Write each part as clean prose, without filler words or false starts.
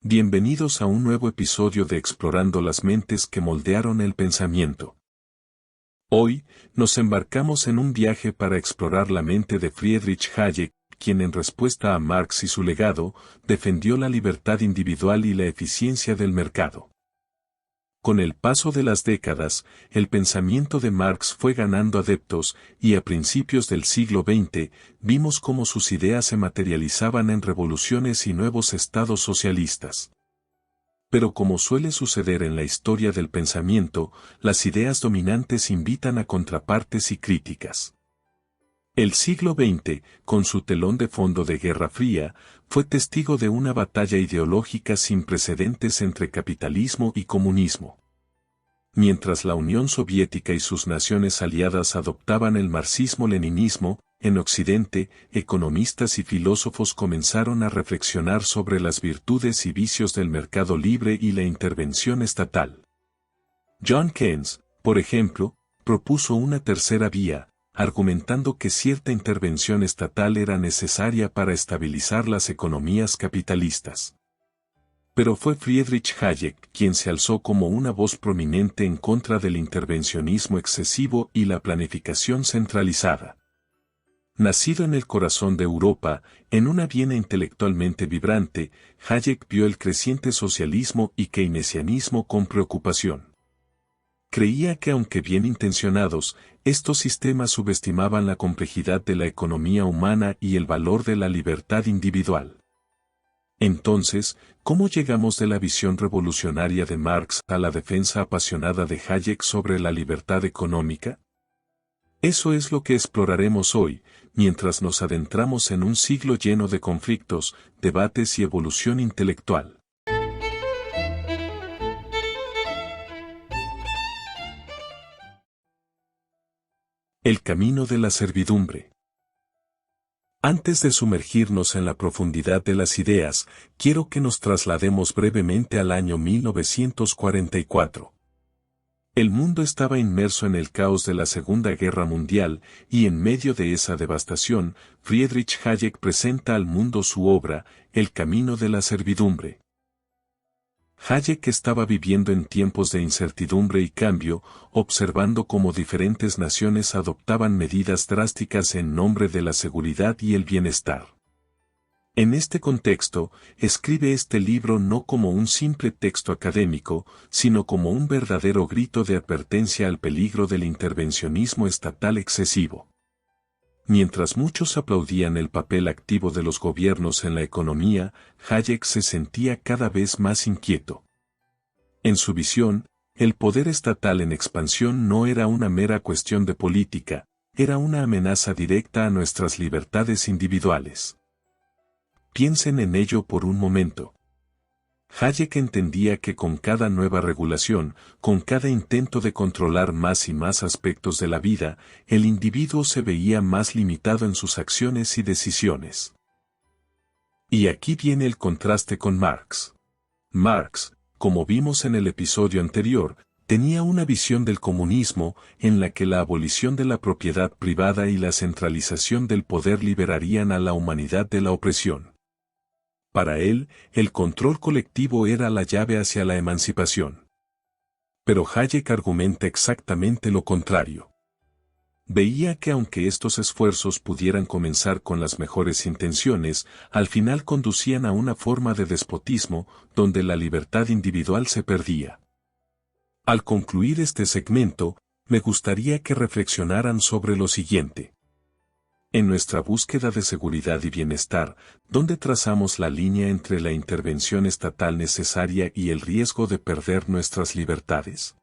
Bienvenidos a un nuevo episodio de Explorando las mentes que moldearon el pensamiento. Hoy, nos embarcamos en un viaje para explorar la mente de Friedrich Hayek, quien en respuesta a Marx y su legado, defendió la libertad individual y la eficiencia del mercado. Con el paso de las décadas, el pensamiento de Marx fue ganando adeptos y a principios del siglo XX vimos cómo sus ideas se materializaban en revoluciones y nuevos estados socialistas. Pero como suele suceder en la historia del pensamiento, las ideas dominantes invitan a contrapartes y críticas. El siglo XX, con su telón de fondo de Guerra Fría, fue testigo de una batalla ideológica sin precedentes entre capitalismo y comunismo. Mientras la Unión Soviética y sus naciones aliadas adoptaban el marxismo-leninismo, en Occidente, economistas y filósofos comenzaron a reflexionar sobre las virtudes y vicios del mercado libre y la intervención estatal. John Keynes, por ejemplo, propuso una tercera vía, argumentando que cierta intervención estatal era necesaria para estabilizar las economías capitalistas. Pero fue Friedrich Hayek quien se alzó como una voz prominente en contra del intervencionismo excesivo y la planificación centralizada. Nacido en el corazón de Europa, en una Viena intelectualmente vibrante, Hayek vio el creciente socialismo y keynesianismo con preocupación. Creía que aunque bien intencionados, estos sistemas subestimaban la complejidad de la economía humana y el valor de la libertad individual. Entonces, ¿cómo llegamos de la visión revolucionaria de Marx a la defensa apasionada de Hayek sobre la libertad económica? Eso es lo que exploraremos hoy, mientras nos adentramos en un siglo lleno de conflictos, debates y evolución intelectual. El camino de la servidumbre. Antes de sumergirnos en la profundidad de las ideas, quiero que nos traslademos brevemente al año 1944. El mundo estaba inmerso en el caos de la Segunda Guerra Mundial, y en medio de esa devastación, Friedrich Hayek presenta al mundo su obra, El camino de la servidumbre. Hayek estaba viviendo en tiempos de incertidumbre y cambio, observando cómo diferentes naciones adoptaban medidas drásticas en nombre de la seguridad y el bienestar. En este contexto, escribe este libro no como un simple texto académico, sino como un verdadero grito de advertencia al peligro del intervencionismo estatal excesivo. Mientras muchos aplaudían el papel activo de los gobiernos en la economía, Hayek se sentía cada vez más inquieto. En su visión, el poder estatal en expansión no era una mera cuestión de política, era una amenaza directa a nuestras libertades individuales. Piensen en ello por un momento. Hayek entendía que con cada nueva regulación, con cada intento de controlar más y más aspectos de la vida, el individuo se veía más limitado en sus acciones y decisiones. Y aquí viene el contraste con Marx. Marx, como vimos en el episodio anterior, tenía una visión del comunismo en la que la abolición de la propiedad privada y la centralización del poder liberarían a la humanidad de la opresión. Para él, el control colectivo era la llave hacia la emancipación. Pero Hayek argumenta exactamente lo contrario. Veía que aunque estos esfuerzos pudieran comenzar con las mejores intenciones, al final conducían a una forma de despotismo, donde la libertad individual se perdía. Al concluir este segmento, me gustaría que reflexionaran sobre lo siguiente. En nuestra búsqueda de seguridad y bienestar, ¿dónde trazamos la línea entre la intervención estatal necesaria y el riesgo de perder nuestras libertades?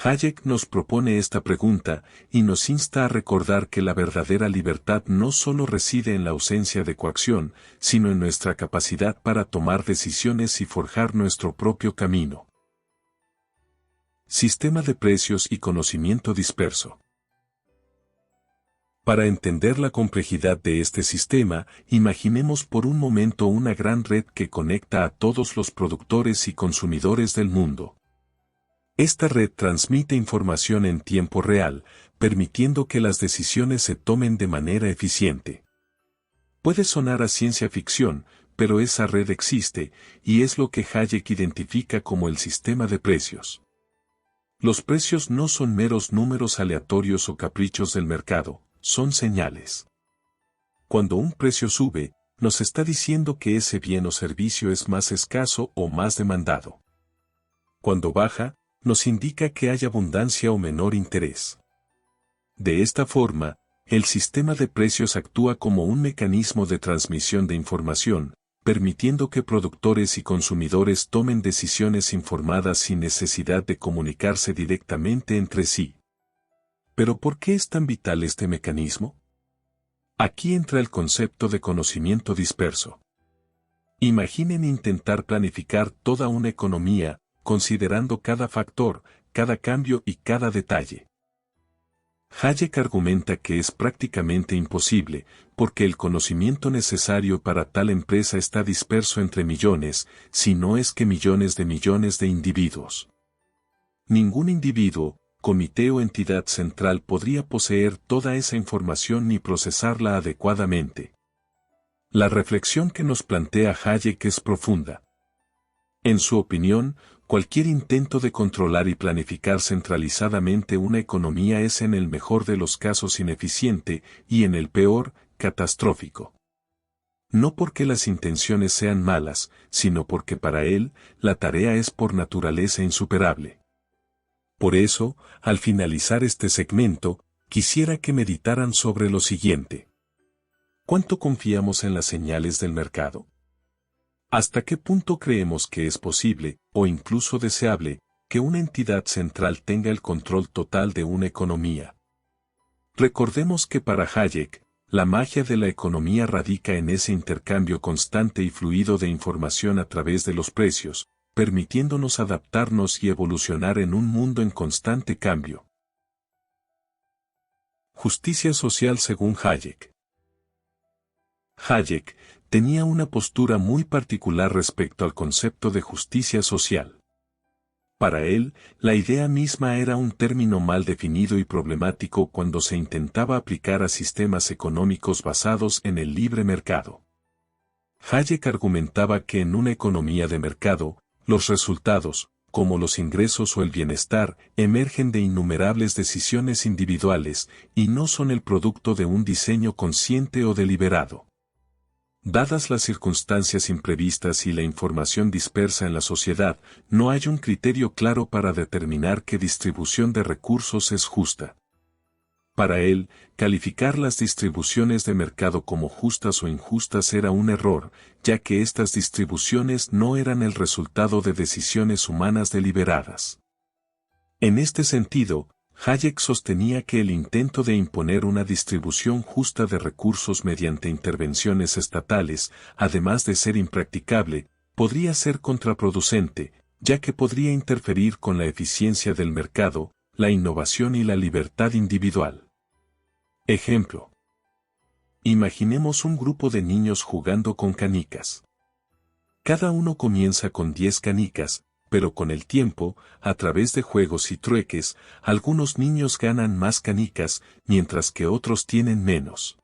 Hayek nos propone esta pregunta y nos insta a recordar que la verdadera libertad no solo reside en la ausencia de coacción, sino en nuestra capacidad para tomar decisiones y forjar nuestro propio camino. Sistema de precios y conocimiento disperso. Para entender la complejidad de este sistema, imaginemos por un momento una gran red que conecta a todos los productores y consumidores del mundo. Esta red transmite información en tiempo real, permitiendo que las decisiones se tomen de manera eficiente. Puede sonar a ciencia ficción, pero esa red existe, y es lo que Hayek identifica como el sistema de precios. Los precios no son meros números aleatorios o caprichos del mercado, son señales. Cuando un precio sube, nos está diciendo que ese bien o servicio es más escaso o más demandado. Cuando baja, nos indica que hay abundancia o menor interés. De esta forma, el sistema de precios actúa como un mecanismo de transmisión de información, permitiendo que productores y consumidores tomen decisiones informadas sin necesidad de comunicarse directamente entre sí. ¿Pero por qué es tan vital este mecanismo? Aquí entra el concepto de conocimiento disperso. Imaginen intentar planificar toda una economía, considerando cada factor, cada cambio y cada detalle. Hayek argumenta que es prácticamente imposible, porque el conocimiento necesario para tal empresa está disperso entre millones, si no es que millones de individuos. Ningún individuo, comité o entidad central podría poseer toda esa información ni procesarla adecuadamente. La reflexión que nos plantea Hayek es profunda. En su opinión, cualquier intento de controlar y planificar centralizadamente una economía es en el mejor de los casos ineficiente y en el peor, catastrófico. No porque las intenciones sean malas, sino porque para él, la tarea es por naturaleza insuperable. Por eso, al finalizar este segmento, quisiera que meditaran sobre lo siguiente. ¿Cuánto confiamos en las señales del mercado? ¿Hasta qué punto creemos que es posible, o incluso deseable, que una entidad central tenga el control total de una economía? Recordemos que para Hayek, la magia de la economía radica en ese intercambio constante y fluido de información a través de los precios, permitiéndonos adaptarnos y evolucionar en un mundo en constante cambio. Justicia social según Hayek. Hayek tenía una postura muy particular respecto al concepto de justicia social. Para él, la idea misma era un término mal definido y problemático cuando se intentaba aplicar a sistemas económicos basados en el libre mercado. Hayek argumentaba que en una economía de mercado, los resultados, como los ingresos o el bienestar, emergen de innumerables decisiones individuales y no son el producto de un diseño consciente o deliberado. Dadas las circunstancias imprevistas y la información dispersa en la sociedad, no hay un criterio claro para determinar qué distribución de recursos es justa. Para él, calificar las distribuciones de mercado como justas o injustas era un error, ya que estas distribuciones no eran el resultado de decisiones humanas deliberadas. En este sentido, Hayek sostenía que el intento de imponer una distribución justa de recursos mediante intervenciones estatales, además de ser impracticable, podría ser contraproducente, ya que podría interferir con la eficiencia del mercado, la innovación y la libertad individual. Ejemplo. Imaginemos un grupo de niños jugando con canicas. Cada uno comienza con 10 canicas, pero con el tiempo, a través de juegos y trueques, algunos niños ganan más canicas, mientras que otros tienen menos.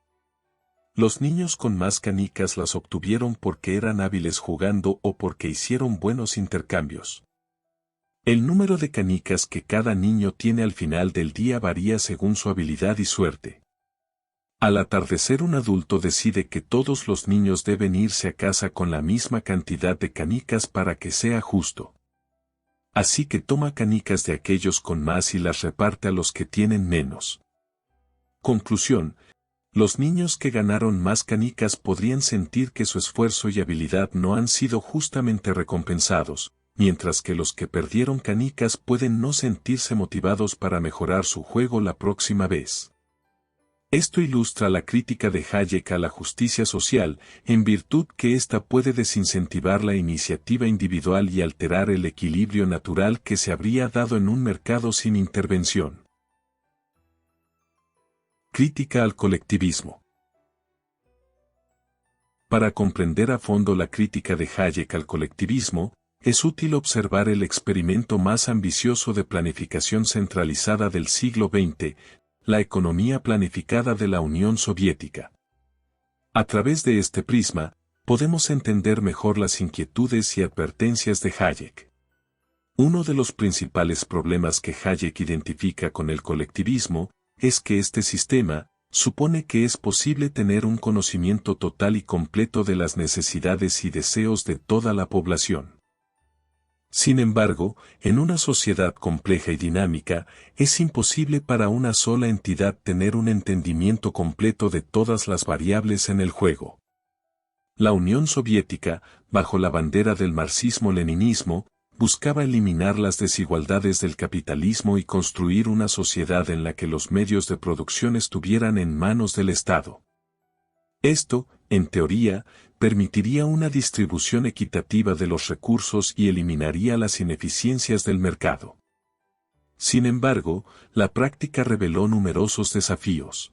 Los niños con más canicas las obtuvieron porque eran hábiles jugando o porque hicieron buenos intercambios. El número de canicas que cada niño tiene al final del día varía según su habilidad y suerte. Al atardecer un adulto decide que todos los niños deben irse a casa con la misma cantidad de canicas para que sea justo. Así que toma canicas de aquellos con más y las reparte a los que tienen menos. Conclusión. Los niños que ganaron más canicas podrían sentir que su esfuerzo y habilidad no han sido justamente recompensados, mientras que los que perdieron canicas pueden no sentirse motivados para mejorar su juego la próxima vez. Esto ilustra la crítica de Hayek a la justicia social, en virtud que ésta puede desincentivar la iniciativa individual y alterar el equilibrio natural que se habría dado en un mercado sin intervención. Crítica al colectivismo. Para comprender a fondo la crítica de Hayek al colectivismo, es útil observar el experimento más ambicioso de planificación centralizada del siglo XX, la economía planificada de la Unión Soviética. A través de este prisma, podemos entender mejor las inquietudes y advertencias de Hayek. Uno de los principales problemas que Hayek identifica con el colectivismo es que este sistema supone que es posible tener un conocimiento total y completo de las necesidades y deseos de toda la población. Sin embargo, en una sociedad compleja y dinámica, es imposible para una sola entidad tener un entendimiento completo de todas las variables en el juego. La Unión Soviética, bajo la bandera del marxismo-leninismo, buscaba eliminar las desigualdades del capitalismo y construir una sociedad en la que los medios de producción estuvieran en manos del Estado. Esto, en teoría, permitiría una distribución equitativa de los recursos y eliminaría las ineficiencias del mercado. Sin embargo, la práctica reveló numerosos desafíos.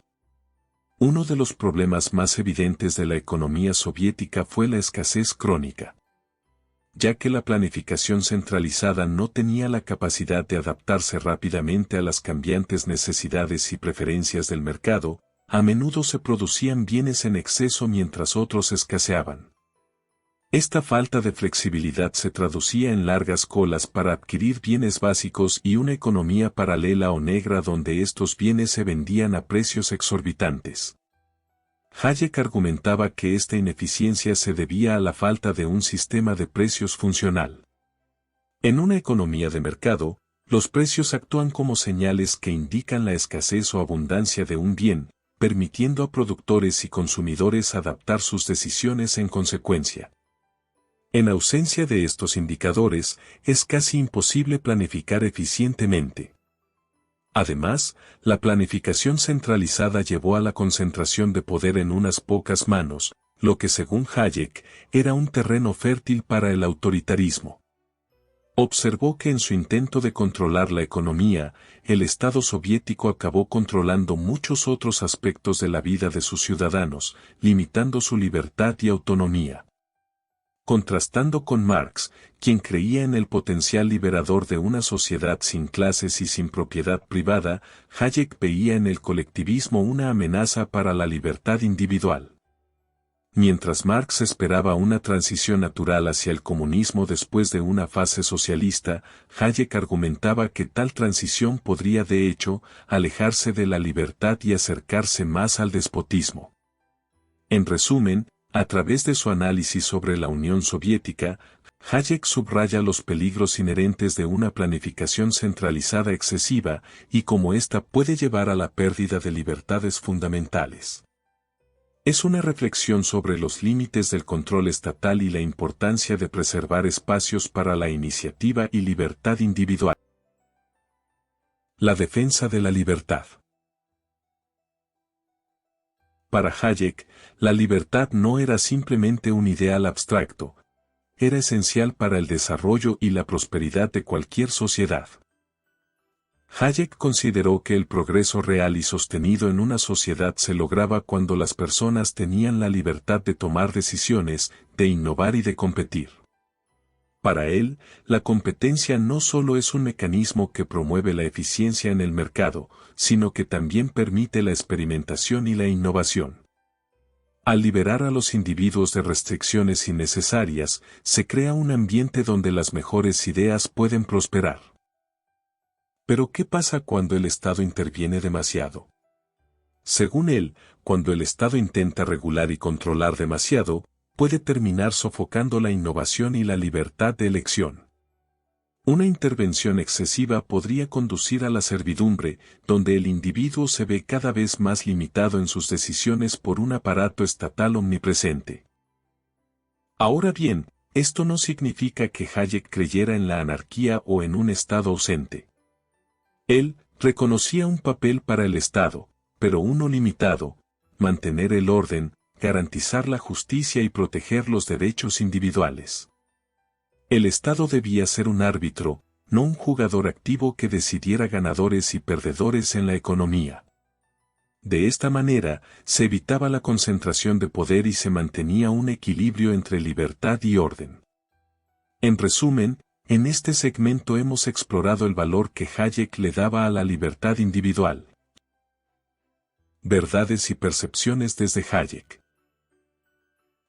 Uno de los problemas más evidentes de la economía soviética fue la escasez crónica. Ya que la planificación centralizada no tenía la capacidad de adaptarse rápidamente a las cambiantes necesidades y preferencias del mercado, a menudo se producían bienes en exceso mientras otros escaseaban. Esta falta de flexibilidad se traducía en largas colas para adquirir bienes básicos y una economía paralela o negra donde estos bienes se vendían a precios exorbitantes. Hayek argumentaba que esta ineficiencia se debía a la falta de un sistema de precios funcional. En una economía de mercado, los precios actúan como señales que indican la escasez o abundancia de un bien, permitiendo a productores y consumidores adaptar sus decisiones en consecuencia. En ausencia de estos indicadores, es casi imposible planificar eficientemente. Además, la planificación centralizada llevó a la concentración de poder en unas pocas manos, lo que según Hayek, era un terreno fértil para el autoritarismo. Observó que en su intento de controlar la economía, el Estado soviético acabó controlando muchos otros aspectos de la vida de sus ciudadanos, limitando su libertad y autonomía. Contrastando con Marx, quien creía en el potencial liberador de una sociedad sin clases y sin propiedad privada, Hayek veía en el colectivismo una amenaza para la libertad individual. Mientras Marx esperaba una transición natural hacia el comunismo después de una fase socialista, Hayek argumentaba que tal transición podría de hecho alejarse de la libertad y acercarse más al despotismo. En resumen, a través de su análisis sobre la Unión Soviética, Hayek subraya los peligros inherentes de una planificación centralizada excesiva y cómo ésta puede llevar a la pérdida de libertades fundamentales. Es una reflexión sobre los límites del control estatal y la importancia de preservar espacios para la iniciativa y libertad individual. La defensa de la libertad. Para Hayek, la libertad no era simplemente un ideal abstracto, era esencial para el desarrollo y la prosperidad de cualquier sociedad. Hayek consideró que el progreso real y sostenido en una sociedad se lograba cuando las personas tenían la libertad de tomar decisiones, de innovar y de competir. Para él, la competencia no solo es un mecanismo que promueve la eficiencia en el mercado, sino que también permite la experimentación y la innovación. Al liberar a los individuos de restricciones innecesarias, se crea un ambiente donde las mejores ideas pueden prosperar. Pero ¿qué pasa cuando el Estado interviene demasiado? Según él, cuando el Estado intenta regular y controlar demasiado, puede terminar sofocando la innovación y la libertad de elección. Una intervención excesiva podría conducir a la servidumbre, donde el individuo se ve cada vez más limitado en sus decisiones por un aparato estatal omnipresente. Ahora bien, esto no significa que Hayek creyera en la anarquía o en un Estado ausente. Él reconocía un papel para el Estado, pero uno limitado: mantener el orden, garantizar la justicia y proteger los derechos individuales. El Estado debía ser un árbitro, no un jugador activo que decidiera ganadores y perdedores en la economía. De esta manera, se evitaba la concentración de poder y se mantenía un equilibrio entre libertad y orden. En resumen, en este segmento hemos explorado el valor que Hayek le daba a la libertad individual. Verdades y percepciones desde Hayek.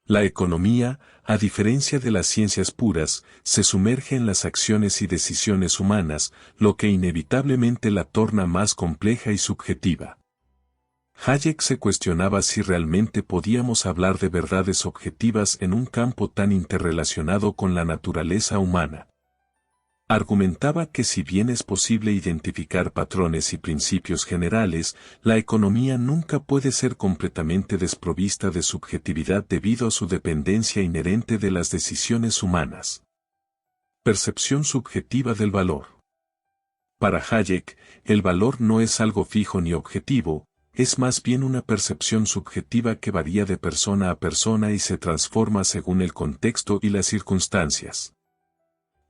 La economía, a diferencia de las ciencias puras, se sumerge en las acciones y decisiones humanas, lo que inevitablemente la torna más compleja y subjetiva. Hayek se cuestionaba si realmente podíamos hablar de verdades objetivas en un campo tan interrelacionado con la naturaleza humana. Argumentaba que si bien es posible identificar patrones y principios generales, la economía nunca puede ser completamente desprovista de subjetividad debido a su dependencia inherente de las decisiones humanas. Percepción subjetiva del valor. Para Hayek, el valor no es algo fijo ni objetivo, es más bien una percepción subjetiva que varía de persona a persona y se transforma según el contexto y las circunstancias.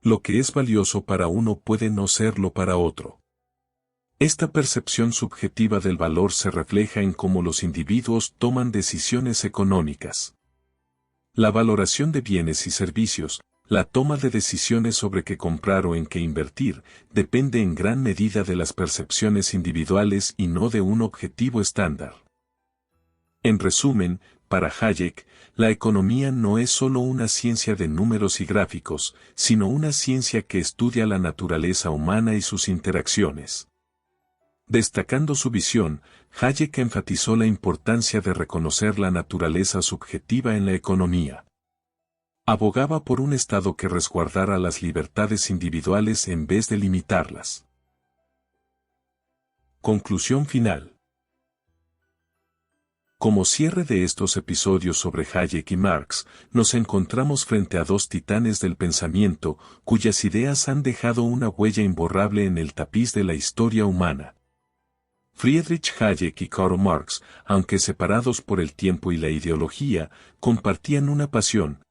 Lo que es valioso para uno puede no serlo para otro. Esta percepción subjetiva del valor se refleja en cómo los individuos toman decisiones económicas. La valoración de bienes y servicios, la toma de decisiones sobre qué comprar o en qué invertir, depende en gran medida de las percepciones individuales y no de un objetivo estándar. En resumen, para Hayek, la economía no es solo una ciencia de números y gráficos, sino una ciencia que estudia la naturaleza humana y sus interacciones. Destacando su visión, Hayek enfatizó la importancia de reconocer la naturaleza subjetiva en la economía. Abogaba por un Estado que resguardara las libertades individuales en vez de limitarlas. Conclusión final. Como cierre de estos episodios sobre Hayek y Marx, nos encontramos frente a dos titanes del pensamiento, cuyas ideas han dejado una huella imborrable en el tapiz de la historia humana. Friedrich Hayek y Karl Marx, aunque separados por el tiempo y la ideología, compartían una pasión: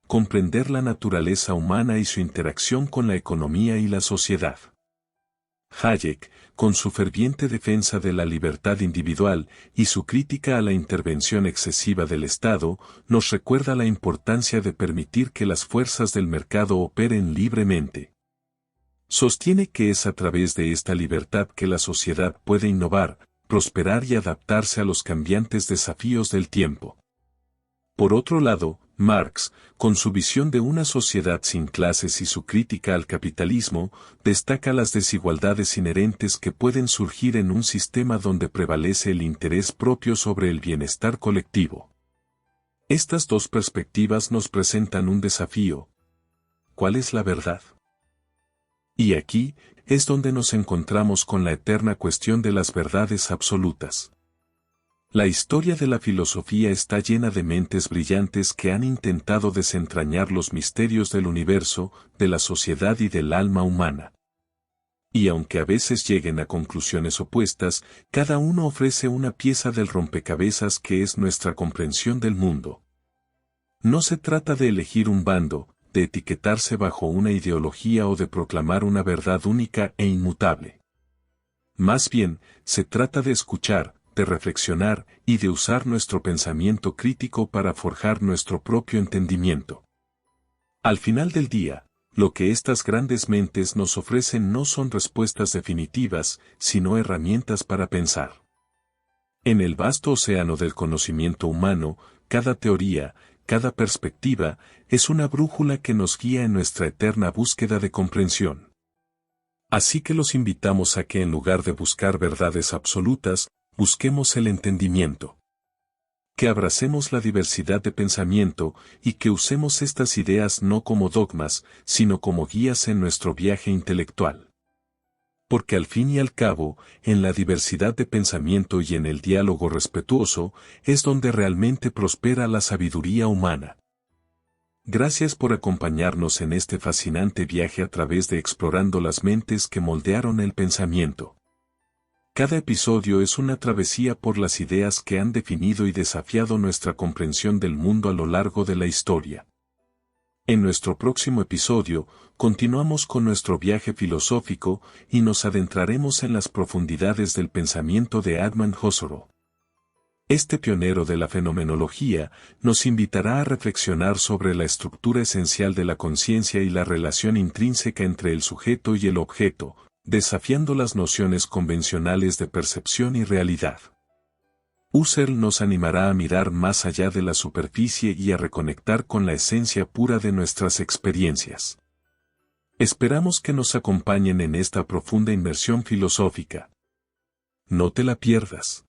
comprender la naturaleza humana y su interacción con la economía y la sociedad. Hayek, con su ferviente defensa de la libertad individual y su crítica a la intervención excesiva del Estado, nos recuerda la importancia de permitir que las fuerzas del mercado operen libremente. Sostiene que es a través de esta libertad que la sociedad puede innovar, prosperar y adaptarse a los cambiantes desafíos del tiempo. Por otro lado, Marx, con su visión de una sociedad sin clases y su crítica al capitalismo, destaca las desigualdades inherentes que pueden surgir en un sistema donde prevalece el interés propio sobre el bienestar colectivo. Estas dos perspectivas nos presentan un desafío. ¿Cuál es la verdad? Y aquí es donde nos encontramos con la eterna cuestión de las verdades absolutas. La historia de la filosofía está llena de mentes brillantes que han intentado desentrañar los misterios del universo, de la sociedad y del alma humana. Y aunque a veces lleguen a conclusiones opuestas, cada uno ofrece una pieza del rompecabezas que es nuestra comprensión del mundo. No se trata de elegir un bando, de etiquetarse bajo una ideología o de proclamar una verdad única e inmutable. Más bien, se trata de escuchar, de reflexionar y de usar nuestro pensamiento crítico para forjar nuestro propio entendimiento. Al final del día, lo que estas grandes mentes nos ofrecen no son respuestas definitivas, sino herramientas para pensar. En el vasto océano del conocimiento humano, cada teoría, cada perspectiva, es una brújula que nos guía en nuestra eterna búsqueda de comprensión. Así que los invitamos a que en lugar de buscar verdades absolutas, busquemos el entendimiento. Que abracemos la diversidad de pensamiento y que usemos estas ideas no como dogmas, sino como guías en nuestro viaje intelectual. Porque al fin y al cabo, en la diversidad de pensamiento y en el diálogo respetuoso, es donde realmente prospera la sabiduría humana. Gracias por acompañarnos en este fascinante viaje a través de explorando las mentes que moldearon el pensamiento. Cada episodio es una travesía por las ideas que han definido y desafiado nuestra comprensión del mundo a lo largo de la historia. En nuestro próximo episodio, continuamos con nuestro viaje filosófico y nos adentraremos en las profundidades del pensamiento de Adnan Husserl. Este pionero de la fenomenología nos invitará a reflexionar sobre la estructura esencial de la conciencia y la relación intrínseca entre el sujeto y el objeto, desafiando las nociones convencionales de percepción y realidad. Husserl nos animará a mirar más allá de la superficie y a reconectar con la esencia pura de nuestras experiencias. Esperamos que nos acompañen en esta profunda inmersión filosófica. No te la pierdas.